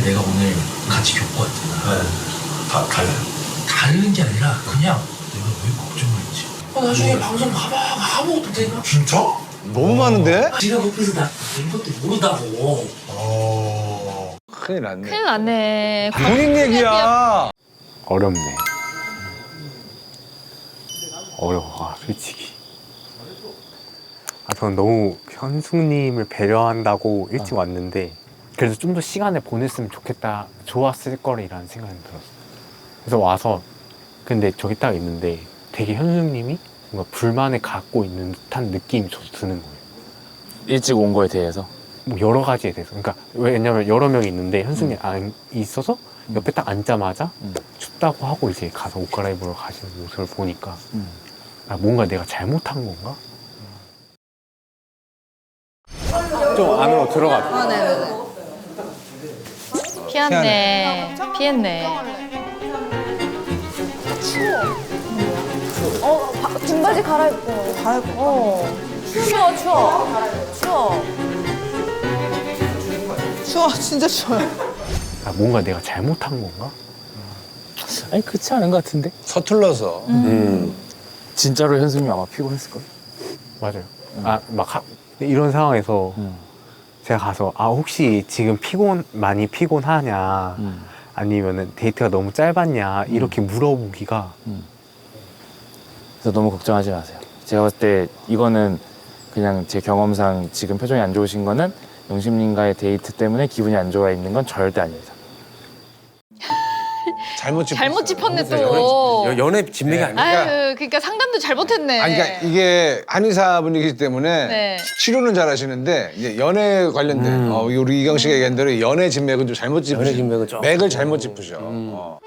근데 내가 오늘 같이 겪고 왔잖아. 네. 다 달라요? 다른 게 아니라 그냥 내가 왜 걱정을 했지? 나중에 방송 봐봐. 아무것도 되나? 진짜? 너무 많은데? 지가 옆에서 나 이것도 모르다고. 큰일 났네. 큰일 났네. 본인 얘기야. 어렵네. 어려워, 솔직히. 저는 너무 현숙님을 배려한다고 일찍 왔는데 그래서 좀 더 시간을 보냈으면 좋겠다, 좋았을 거리라는 생각이 들었어요. 그래서 와서 근데 저기 딱 있는데 되게 현숙님이 뭔가 불만을 갖고 있는 듯한 느낌이 저도 드는 거예요. 일찍 온 거에 대해서? 뭐 여러 가지에 대해서. 그러니까 왜냐면 여러 명이 있는데 현숙이 안 있어서 옆에 딱 앉자마자 춥다고 하고 이제 가서 옷 갈아입으러 가시는 모습을 보니까 뭔가 내가 잘못한 건가? 좀 안으로 들어가. 네네네. 피했네. 피했네. 등바지 갈아입고. 추워, 추워. 추워. 추워, 진짜 추워요. 뭔가 내가 잘못한 건가? 아니 그렇지 않은 것 같은데? 서툴러서. 진짜로 현승님 아마 피곤했을걸? 맞아요. 이런 상황에서 제가 가서 혹시 지금 많이 피곤하냐 아니면은 데이트가 너무 짧았냐 이렇게 물어보기가 그래서 너무 걱정하지 마세요. 제가 봤을 때 이거는 그냥 제 경험상 지금 표정이 안 좋으신 거는 영심님과의 데이트 때문에 기분이 안 좋아 있는 건 절대 아닙니다. 잘못 짚었네 또. 연애 짚는 게 아니야. 아유, 그러니까 상담도 잘못했네. 아니, 그러니까 이게 한의사분이기 때문에 네. 치료는 잘하시는데 이제 연애 관련된 우리 이경 씨가 얘기한 대로 연애 진맥은 좀 잘못 짚으셔. 연애 진맥은 좀. 맥을 잘못 짚으셔. 뭐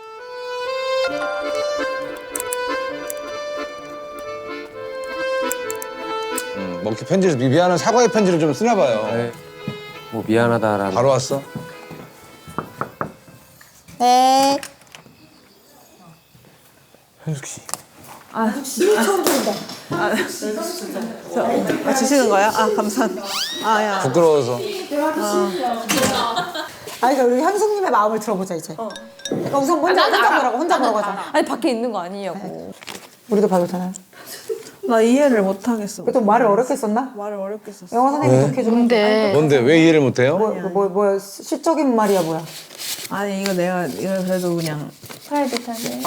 이렇게 편지를 미안한 사과의 편지를 좀 쓰나 봐요. 네. 뭐 미안하다라는. 바로 왔어? 네. 현숙 씨. 주시는 거야? 감사합니다. 야. 부끄러워서. 그러니까 우리 현숙님의 마음을 들어보자, 이제. 그러니까 우선 혼자 보라고 하자. 아니, 밖에 있는 거 아니냐고. 우리도 봐도 되나요? 나 이해를 못 하겠어. 그래도 말을 어렵게 썼나? 말을 어렵게 썼어. 영어 선생님이 독해줘. 뭔데 왜 이해를 못해요? 뭐야, 시적인 말이야, 뭐야? 아니 이거 그래도 그냥 프라이빗하게.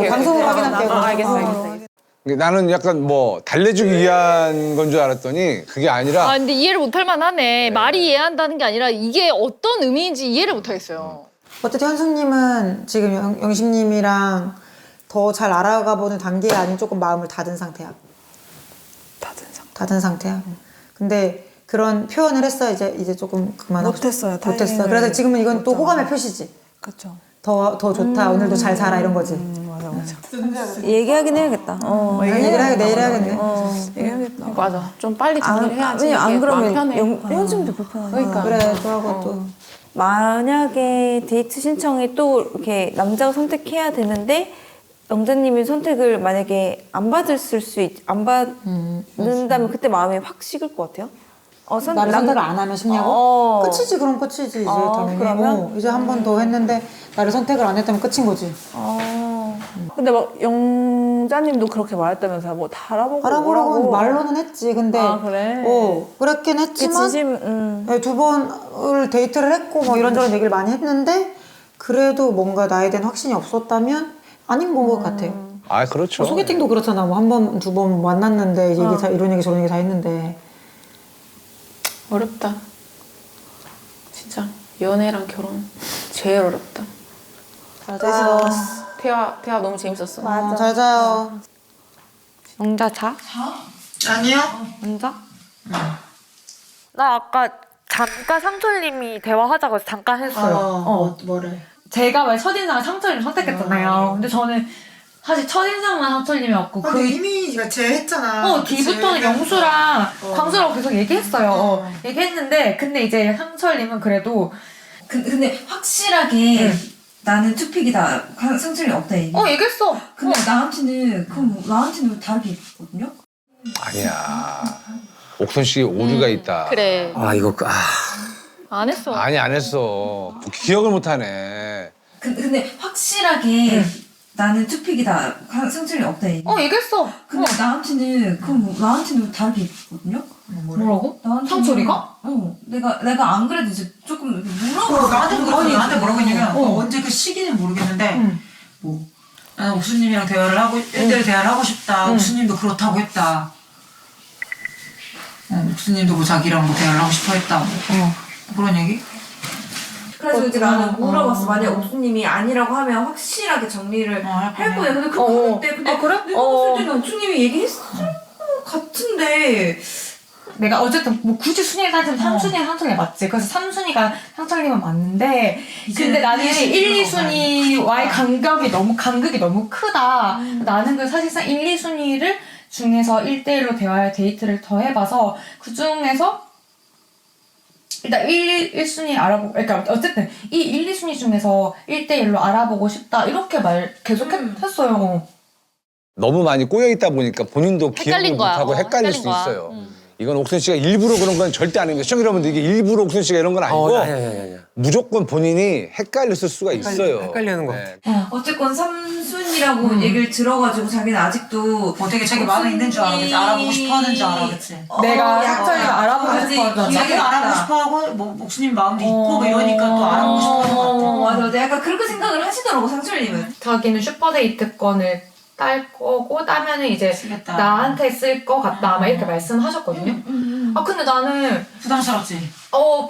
방송으로 확인할게요. 알겠어. 나는 약간 뭐 달래주기 위한 건 줄 알았더니 그게 아니라 근데 이해를 못할 만하네. 말이 이해한다는 게 아니라 이게 어떤 의미인지 이해를 못하겠어요. 어쨌든 현숙님은 지금 영심님이랑 더 잘 알아가보는 단계에 아닌 조금 마음을 닫은 상태야. 닫은 상태야. 근데 그런 표현을 했어. 이제 조금 그만하고. 못했어요. 못했어. 타이밍을 그래서 지금은 이건 또 못 호감의 표시지. 그렇죠. 더 좋다. 오늘도 잘 살아 이런 거지. 맞아. 얘기하긴 해야겠다. 내일 해야겠네. 얘기하겠다. 맞아. 좀 빨리 정리를 해야지. 왜냐면 안 이게 마음 그러면 편해. 현승도 불편하니까. 그러니까. 그래, 좋아하고 또. 만약에 데이트 신청이 또 이렇게 남자가 선택해야 되는데 영자님이 선택을 만약에 안 받는다면 그때 마음이 확 식을 것 같아요. 나를 선택을 안 하면 쉽냐고? 끝이지, 그럼 끝이지, 이제. 당연히. 그러면? 이제 한 번 더 했는데 나를 선택을 안 했다면 끝인 거지. 근데 막 영자님도 그렇게 말했다면서요. 뭐 다 알아보고 알아보라고 오라고. 말로는 했지. 근데 그래? 그랬긴 했지만 진심, 네, 2번을 데이트를 했고 뭐 이런저런 얘기를 많이 했는데 그래도 뭔가 나에 대한 확신이 없었다면 아닌 것 같아요. 그렇죠. 소개팅도 그렇잖아. 뭐 한 번, 두 번 만났는데 이런 얘기 저런 얘기 다 했는데. 어렵다. 진짜 연애랑 결혼 제일 어렵다. 잘 자요. 대화 너무 재밌었어. 잘 자요. 영자 자? 아니요. 앉아? 나 아까 잠깐 상철님이 대화하자고 해서 잠깐 했어요. 뭐래? 제가 왜 첫인상을 상철님 선택했잖아요. 근데 저는 사실 첫인상만 상철님이었고 이미 제했잖아. 뒤부터는 영수랑 광수라고 계속 얘기했어요. 얘기했는데 근데 이제 상철님은 그래도 근데 확실하게 나는 투픽이다. 상철이 없다 얘기. 얘기했어. 근데 나한테는 다르게 있거든요. 아니야. 옥선 씨 오류가 있다. 그래. 이거 안 했어. 아니 안 했어. 기억을 못하네. 근데 확실하게 나는 투픽이다. 상철이 없다 얘기. 얘기했어. 근데 나한테는 그럼 나한테는 다르게 얘기했거든요. 뭐라고? 나한테는- 상철이가? 내가 안 그래도 이제 조금 물어보고 나한테 뭐라고 했냐면 언제 그 시기는 모르겠는데 뭐 나는 옥수님이랑 대화를 하고 1대1 대화를 하고 싶다. 옥수님도 그렇다고 했다. 옥수님도 뭐 자기랑 뭐 대화를 하고 싶어 했다. 뭐. 그런 얘기? 그래서 이제 나는 물어봤어. 만약 옥수님이 아니라고 하면 확실하게 정리를 할 거예요. 근데 그렇게 했대. 근데 그래? 내가 봤을 때는 옥수님이 얘기했을 것 같은데. 내가 어쨌든 뭐 굳이 순위를 따지면 3순위가 상철이 맞지. 그래서 3순위가 상철님은 맞는데 근데 나는 1, 2순위와의 간극이 너무 크다. 나는 그 사실상 1, 2순위를 중에서 1대1로 대화할 데이트를 더 해봐서 그 중에서 일단 1순위 알아보고 그러니까 어쨌든 이 1, 2순위 중에서 1대1로 알아보고 싶다 이렇게 계속 했어요. 너무 많이 꼬여 있다 보니까 본인도 기억을 헷갈린 거야. 못하고 헷갈릴 수 거야. 있어요. 이건 옥순 씨가 일부러 그런 건 절대 아닙니다. 시청자 여러분들 이게 일부러 옥순 씨가 이런 건 아니고 아니야. 무조건 본인이 헷갈렸을 수가 있어요. 헷갈리는 거. 네. 어쨌건 3순이라고 얘기를 들어가지고 자기는 아직도 되게 자기 마음에 있는 줄 알아. 그치? 알아보고 싶어 하는 줄 알아. 그치? 내가 상철이가 알아보고 싶어 하잖아. 자기가 알아보고 싶어 하고 뭐 옥수님 마음도 있고 뭐 이러니까 또 알아보고 싶어 하는 것 같아. 맞아. 약간 그렇게 생각을 하시더라고 상철님은. 자기는 슈퍼데이트권을 딸 거고 따면은 이제 쓰겠다. 나한테 쓸 것 같다 아마 이렇게 말씀하셨거든요. 아 근데 나는 부담스럽지?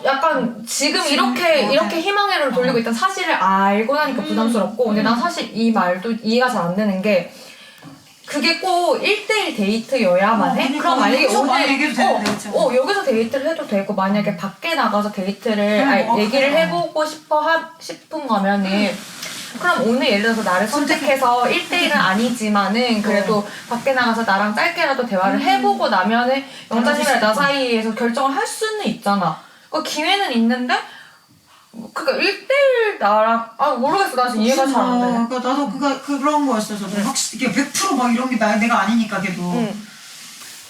약간 지금 이렇게 희망회를 돌리고 있던 사실을 알고 나니까 부담스럽고 근데 난 사실 이 말도 이해가 잘 안 되는 게 그게 꼭 1대1 데이트여야만 해? 그럼 만약에 오늘 얘기해도 되는데, 그쵸? 여기서 데이트를 해도 되고 만약에 밖에 나가서 데이트를 얘기를 해보고 싶은 거면은 그럼 오늘 예를 들어서 나를 선택해서 1대1은 아니지만은 그래도 밖에 나가서 나랑 짧게라도 대화를 해보고 나면은 영자님이랑 나 사이에서 결정을 할 수는 있잖아. 그 기회는 있는데 그니까 1대1 나랑 모르겠어. 나 지금 이해가 잘 안 돼. 그러니까 나도 그런 거였어. 저도 확실히 이게 100% 막 이런 게 내가 아니니까 걔도.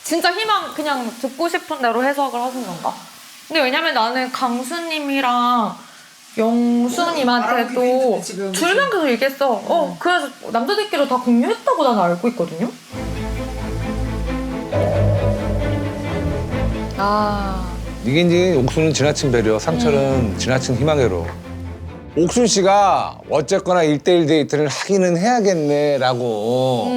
진짜 희망 그냥 듣고 싶은 대로 해석을 하신 건가? 근데 왜냐면 나는 강수님이랑 영수님한테도 둘만 계속 얘기했어. 그래서 남자들끼리 다 공유했다고 난 알고 있거든요. 이게 이제 옥순은 지나친 배려, 상철은 지나친 희망회로. 옥순 씨가 어쨌거나 1대1 데이트를 하기는 해야겠네라고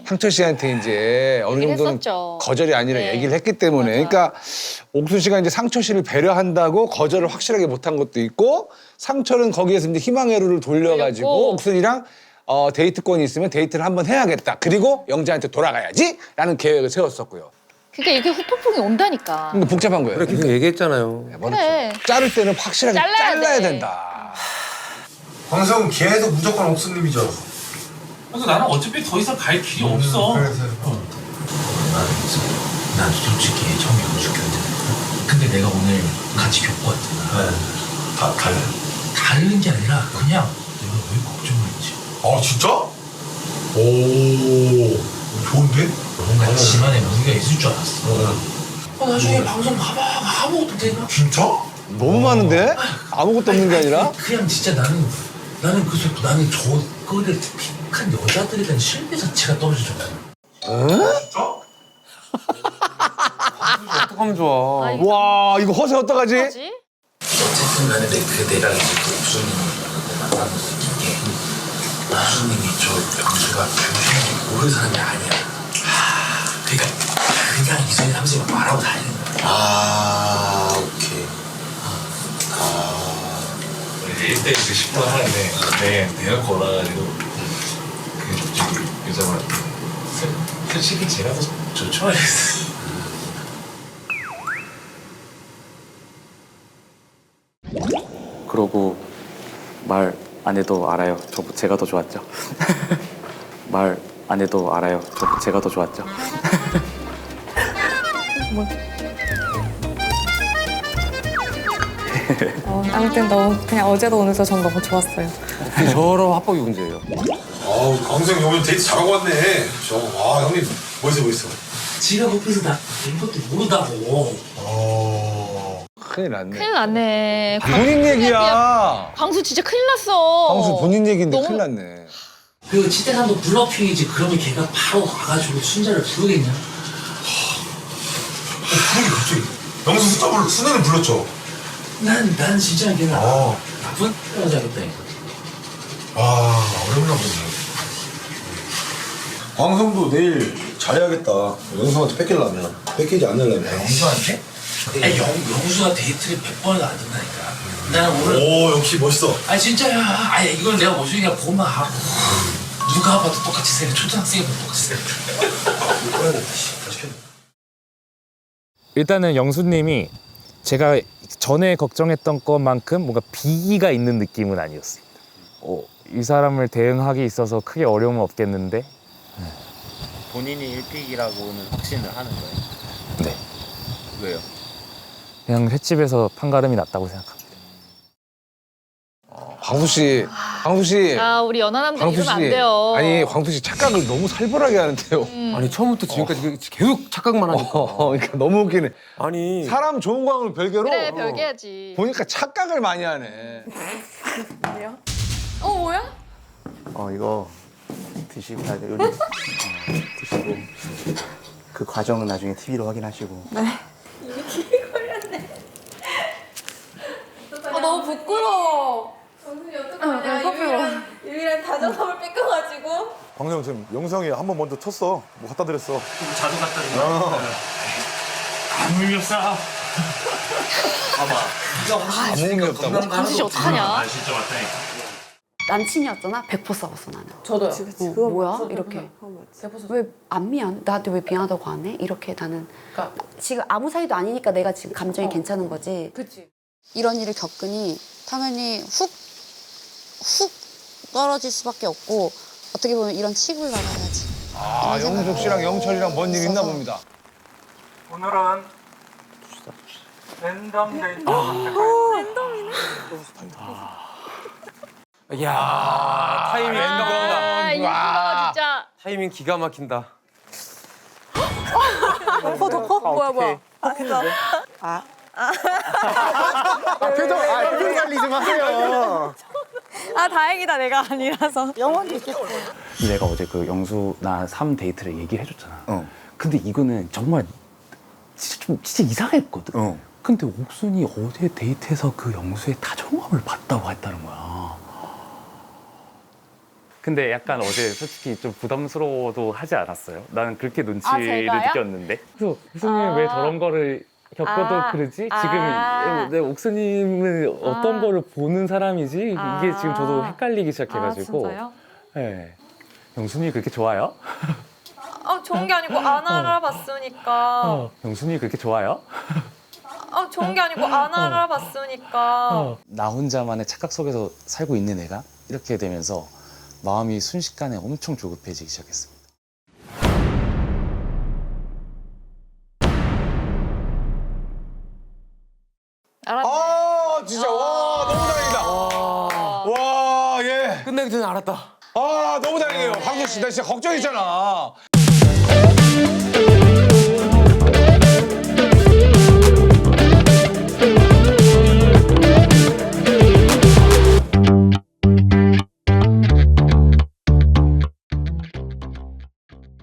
상철 씨한테 이제 어느 정도는 했었죠. 거절이 아니라 네. 얘기를 했기 때문에 그러니까 옥순 씨가 이제 상철 씨를 배려한다고 거절을 확실하게 못한 것도 있고 상철은 거기에서 이제 희망회로를 돌려가지고 돌렸고. 옥순이랑 데이트권이 있으면 데이트를 한번 해야겠다. 그리고 영자한테 돌아가야지라는 계획을 세웠었고요. 그러니까 이게 후폭풍이 온다니까. 근데 복잡한 거예요. 그렇게 계속 얘기했잖아요. 그래. 자를 때는 확실하게 잘라야 잘라야 돼. 된다. 광석은 계속 무조건 옥수님이죠. 그래서 나는 어차피 더 이상 갈 길이 없어. 난 솔직히 처음에 죽였거든. 근데 내가 오늘 같이 겪고 왔잖아. 다 달라요. 다른 게 아니라 그냥 내가 왜 걱정을 했지. 아 진짜? 오 좋은데? 뭔가 집안에 무리가 있을 줄 알았어. 나중에 방송 가봐 아무것도 되나? 진짜? 너무 많은데? 아무것도 없는 게 아니라? 그냥 진짜 나는 저거를 픽한 여자들에 대한 신뢰 자체가 떨어지잖아. 진짜? 어떡하면 좋아. 와 이거 허세 어떡하지? 뭐지? 어쨌든 간에 내가 이제 그 옥수님을 만났을 게 옥수님이 저 영수가 병신이 모르는 사람이 아니야. 그러니까 그냥 이성이 삼성이 말하고 다니는 거야. 아 오케이. 우리 1대1 10분 하는데 내가 걸어가지고 그 저기 여자분한테 솔직히 제가 더 좋죠 했어. 그러고 말 안 해도 알아요. 제가 더 좋았죠. 말 안 해도 알아요. 제가 더 좋았죠. 아무튼 그냥 어제도 오늘도 전 너무 좋았어요. 저런 합법이 문제예요. 아우 광석 형님 데이트 잘하고 왔네. 아 형님 멋있어. 지가 옆에서 나 이것도 모르다고. 큰일 났네. 큰일 났네. 본인 얘기야. 광수 진짜 큰일 났어. 광수 본인 얘기인데 너무- 큰일 났네. 그 치대산도 블러핑이지. 그러면 걔가 바로 와가지고 순자를 부르겠냐? 부르기 갑자기. 영수 순자는 불렀죠. 난 진짜 걔는 나쁜 여자 하겠다니까. 어렵나 보네. 광성도 내일 잘해야겠다. 영수한테 뺏기려면. 뺏기지 않으려면. 영수한테? 아니 영수가 데이트를 100번을 안 된다니까. 나는 오늘 오 역시 멋있어. 아니 진짜야. 아니 이건 내가 모습이 그냥 보면 하고 누가 봐도 똑같이 생겨. 초등학생이 봐도 똑같이 생겨. 일단은 영수님이 제가 전에 걱정했던 것만큼 뭔가 비기가 있는 느낌은 아니었습니다. 이 사람을 대응하기 있어서 크게 어려움은 없겠는데 본인이 1픽이라고는 확신을 하는 거예요? 네. 왜요? 그냥 횟집에서 판가름이 낫다고 생각합니다. 광수 씨. 아 우리 연하남들 광수 이러면 안 씨. 돼요. 아니 광수 씨 착각을 너무 살벌하게 하는데요. 아니 처음부터 지금까지 계속 착각만 하니까. 그러니까 너무 웃기네. 아니 사람 좋은 광을 별개로. 그래 별개야지. 보니까 착각을 많이 하네. 뭐야? 이거 드시고 가야 돼요. 드시고 그 과정은 나중에 TV로 확인하시고. 네. 너무 부끄러워. 유일한 다정함을 뺏겨가지고. 광성 지금 영상이 한 번 먼저 쳤어. 뭐 갖다 드렸어. 자주 갖다 드려. 안 물렸어. 봐봐. 아무 의미 없다고. 광수 씨 어떡하냐? 진짜 맞다니까. 남친이었잖아. 100% 싸웠어 나는. 저도요. 뭐야? 이렇게. 왜 안 미안? 나한테 왜 미안하다고 안 해? 이렇게 나는. 지금 아무 사이도 아니니까 내가 지금 감정이 괜찮은 거지. 그치. 이런 일을 겪으니 당연히 훅 떨어질 수밖에 없고 어떻게 보면 이런 칩을 받아야지. 영숙 씨랑 영철이랑 뭔 일 있나 봅니다. 오늘은 랜덤 데이트 이야 타이밍 아 이거 진짜. 타이밍 기가 막힌다. 뭐야. 표정 관리 좀 하세요. 다행이다 내가 아니라서. 영원히 있겠어. 내가 어제 그 영수나 3데이트를 얘기를 해줬잖아. 근데 이거는 정말 진짜 이상했거든. 근데 옥순이 어제 데이트에서 그 영수의 다정함을 봤다고 했다는 거야. 근데 약간 어제 솔직히 좀 부담스러워도 하지 않았어요? 나는 그렇게 눈치를 제가요? 느꼈는데. 그래서 옥수님 왜 저런 거를 겪어도 그러지? 지금 내 옥수님은 어떤 거를 보는 사람이지? 이게 지금 저도 헷갈리기 시작해가지고. 진짜요? 네. 영순이 그렇게 좋아요? 좋은 게 아니고 안 알아봤으니까. 영순이 그렇게 좋아요? 좋은 게 아니고 안 알아봤으니까. 나 혼자만의 착각 속에서 살고 있는 애가 이렇게 되면서 마음이 순식간에 엄청 조급해지기 시작했습니다. 알았네. 진짜 와 너무 다행이다. 와 예. 끝나기 전에 알았다. 너무 다행이에요. 광수 씨, 나 진짜 걱정했잖아.